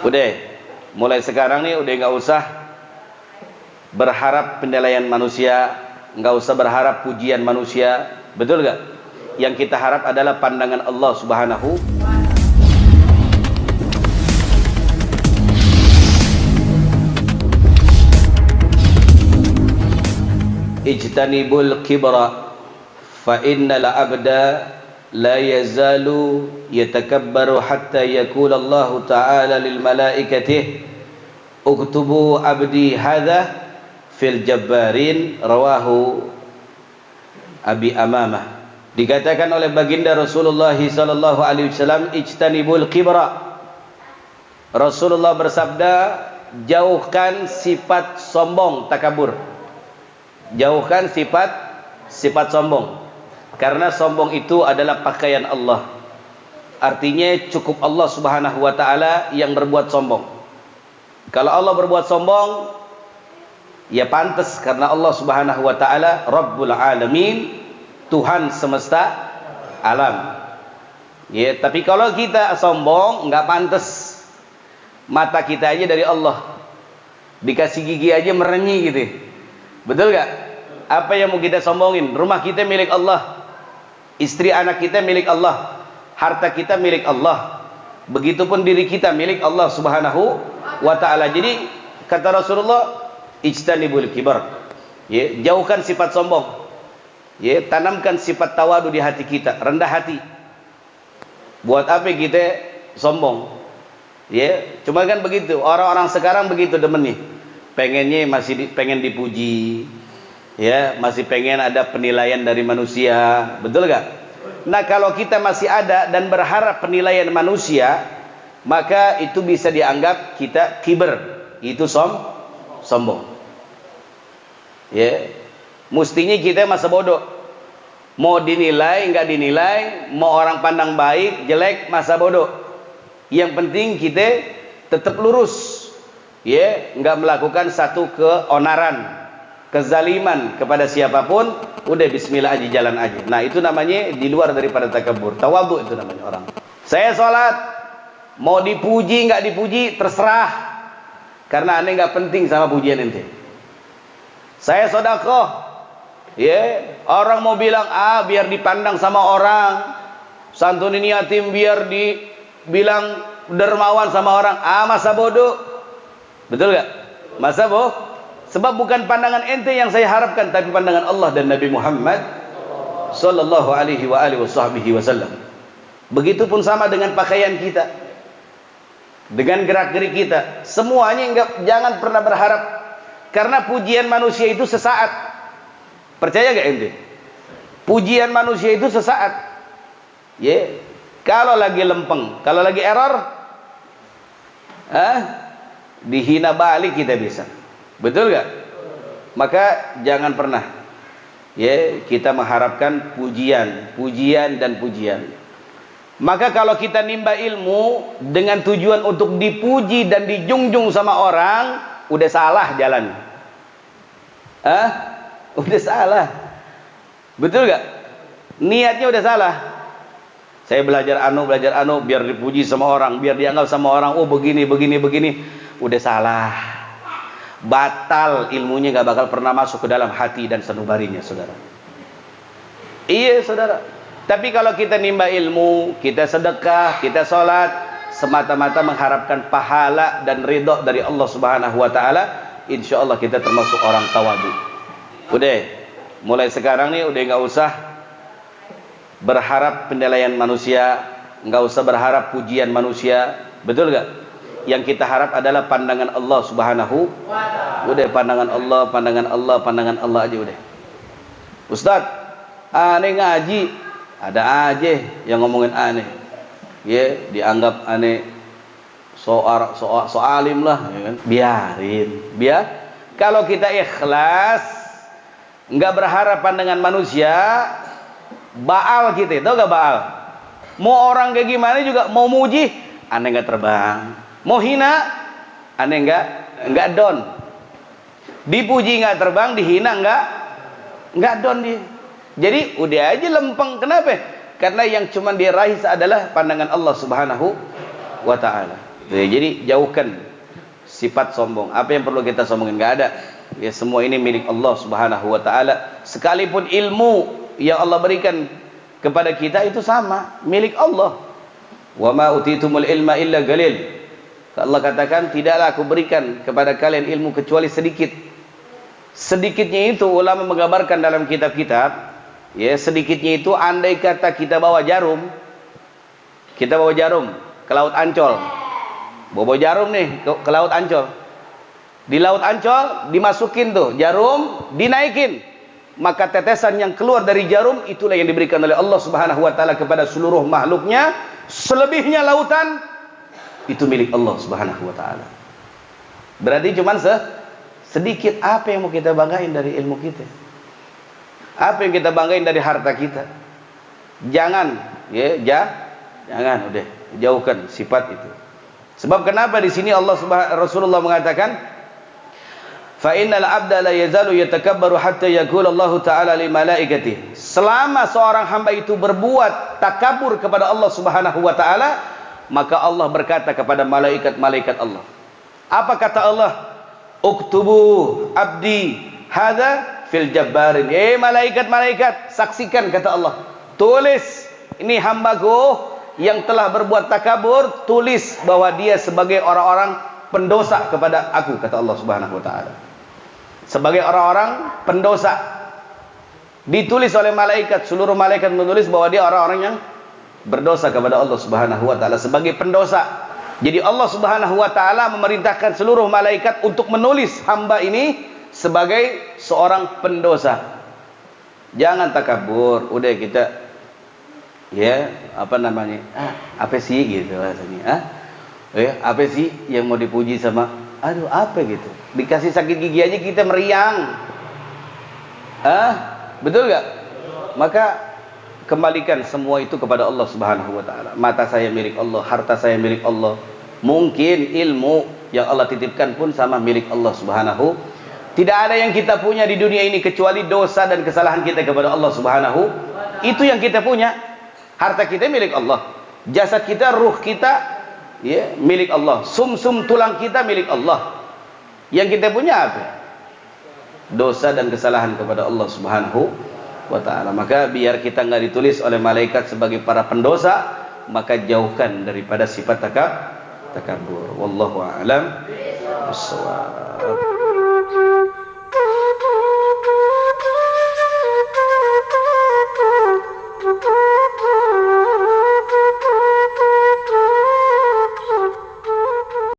Udah, mulai sekarang nih udah nggak usah berharap penilaian manusia, nggak usah berharap pujian manusia, betul nggak? Yang kita harap adalah pandangan Allah Subhanahu. Ijtanibul kibra fa innal abda la yazalu yatakabbaru hatta yaqula Allah ta'ala lil malaikatihi uktubu abdi hadha fil jabbarin, rawahu Abi Amamah. Dikatakan oleh baginda Rasulullah sallallahu alaihi wasallam, ijtanibul kibra. Rasulullah bersabda, jauhkan sifat sombong, takabur. Jauhkan sifat sombong. Karena sombong itu adalah pakaian Allah. Artinya cukup Allah Subhanahu wa taala yang berbuat sombong. Kalau Allah berbuat sombong, ya pantas, karena Allah Subhanahu wa taala Rabbul Alamin, Tuhan semesta alam. Ya, tapi kalau kita sombong, nggak pantas. Mata kita aja dari Allah, dikasih gigi aja merenyi gitu. Betul gak? Apa yang mau kita sombongin? Rumah kita milik Allah, istri anak kita milik Allah, harta kita milik Allah, begitupun diri kita milik Allah Subhanahu wa ta'ala. Jadi kata Rasulullah, ijtanibul kibar, ya, jauhkan sifat sombong, ya, tanamkan sifat tawadu di hati kita, rendah hati. Buat apa kita sombong? Ya, cuma kan begitu, orang-orang sekarang begitu demen nih, pengennya masih pengen dipuji, ya, masih pengen ada penilaian dari manusia, betul gak? Nah, kalau kita masih ada dan berharap penilaian manusia, maka itu bisa dianggap kita kiber, itu sombong. Ya, mestinya kita masa bodoh, mau dinilai nggak dinilai, mau orang pandang baik jelek, masa bodoh. Yang penting kita tetap lurus, ya, nggak melakukan satu keonaran, kezaliman kepada siapapun. Udah bismillah aja, jalan aja. Nah, itu namanya di luar daripada takabur. Tawadhu itu namanya orang. Saya sholat, mau dipuji nggak dipuji terserah, karena aneh nggak penting sama pujian ente. Saya sedekah, ya, orang mau bilang biar dipandang sama orang, santunin yatim biar dibilang dermawan sama orang, masa bodoh. Betul gak? Masa boh? Sebab bukan pandangan ente yang saya harapkan, tapi pandangan Allah dan Nabi Muhammad sallallahu alaihi wasallam. Begitupun sama dengan pakaian kita, dengan gerak-gerik kita, semuanya jangan pernah berharap, karena pujian manusia itu sesaat. Percaya gak ente? Pujian manusia itu sesaat. Ya, kalau lagi lempeng, kalau lagi error, dihina balik kita bisa. Betul gak? Maka jangan pernah, ya, kita mengharapkan pujian dan pujian. Maka kalau kita nimba ilmu dengan tujuan untuk dipuji dan dijunjung sama orang, udah salah jalan. Udah salah. Betul gak? Niatnya udah salah. Saya belajar anu biar dipuji sama orang, biar dianggap sama orang, oh begini. Udah salah. Batal ilmunya, gak bakal pernah masuk ke dalam hati dan sanubarinya, saudara. Iya, saudara. Tapi kalau kita nimba ilmu, kita sedekah, kita sholat, semata-mata mengharapkan pahala dan ridho dari Allah Subhanahu wa ta'ala, insya Allah kita termasuk orang tawadu. Udah, mulai sekarang nih udah nggak usah berharap penilaian manusia, nggak usah berharap pujian manusia, betul gak? Yang kita harap adalah pandangan Allah Subhanahu. Udah, pandangan Allah aja udah. Ustadz, aneh ngaji, ada aja yang ngomongin aneh, ya, dianggap aneh so alim lah, ya kan? Biar kalau kita ikhlas, nggak berharap pandangan manusia, baal kita, tau gak baal? Mau orang kayak gimana juga, mau muji aneh nggak terbang, mau hina aneh nggak down, dipuji nggak terbang, dihina nggak down dia. Jadi udah aja lempeng. Kenapa? Karena yang cuma diraih adalah pandangan Allah Subhanahu wa ta'ala. Jadi jauhkan sifat sombong. Apa yang perlu kita sombongin? Enggak ada. Ya, semua ini milik Allah Subhanahu wa taala. Sekalipun ilmu yang Allah berikan kepada kita itu sama, milik Allah. Wa ma utitumul ilma illa qalil. Allah katakan, tidaklah aku berikan kepada kalian ilmu kecuali sedikit. Sedikitnya itu ulama menggambarkan dalam kitab-kitab, ya, sedikitnya itu andai kata kita bawa jarum ke Laut Ancol. Bawa jarum nih ke Laut Ancol. Di Laut Ancol dimasukin tuh jarum, dinaikin. Maka tetesan yang keluar dari jarum itulah yang diberikan oleh Allah Subhanahu wa taala kepada seluruh makhluknya. Selebihnya lautan itu milik Allah Subhanahu wa taala. Berarti cuman sedikit. Apa yang mau kita banggain dari ilmu kita? Apa yang kita banggain dari harta kita? Jangan, ya, jangan, udah jauhkan sifat itu. Sebab kenapa di sini Rasulullah mengatakan, fa innal abda la yazalu yatakabbaru hatta yaqula Allah taala li malaikatihi. Selama seorang hamba itu berbuat takabur kepada Allah Subhanahu wa taala, maka Allah berkata kepada malaikat-malaikat Allah. Apa kata Allah? Uktubu abdi hadza fil jabbarin. Malaikat-malaikat, saksikan, kata Allah. Tulis, ini hambaku yang telah berbuat takabur, tulis bahwa dia sebagai orang-orang pendosa kepada aku, kata Allah Subhanahu wa taala. Sebagai orang-orang pendosa. Ditulis oleh malaikat, seluruh malaikat menulis bahwa dia orang-orang yang berdosa kepada Allah Subhanahu wa taala sebagai pendosa. Jadi Allah Subhanahu wa taala memerintahkan seluruh malaikat untuk menulis hamba ini sebagai seorang pendosa. Jangan takabur, udah kita, ya, apa namanya? Apa sih gitu rasanya? Apa sih yang mau dipuji sama? Aduh, apa gitu? Dikasih sakit gigi aja kita meriang. Betul gak? Maka kembalikan semua itu kepada Allah Subhanahu wa taala. Mata saya milik Allah, harta saya milik Allah. Mungkin ilmu yang Allah titipkan pun sama milik Allah Subhanahu. Tidak ada yang kita punya di dunia ini kecuali dosa dan kesalahan kita kepada Allah Subhanahu. Itu yang kita punya. Harta kita milik Allah. Jasad kita, ruh kita, ya, milik Allah. Sum-sum tulang kita milik Allah. Yang kita punya apa? Dosa dan kesalahan kepada Allah Subhanahu wa ta'ala. Maka biar kita nggak ditulis oleh malaikat sebagai para pendosa, maka jauhkan daripada sifat takabur. Wallahu a'lam bishawab.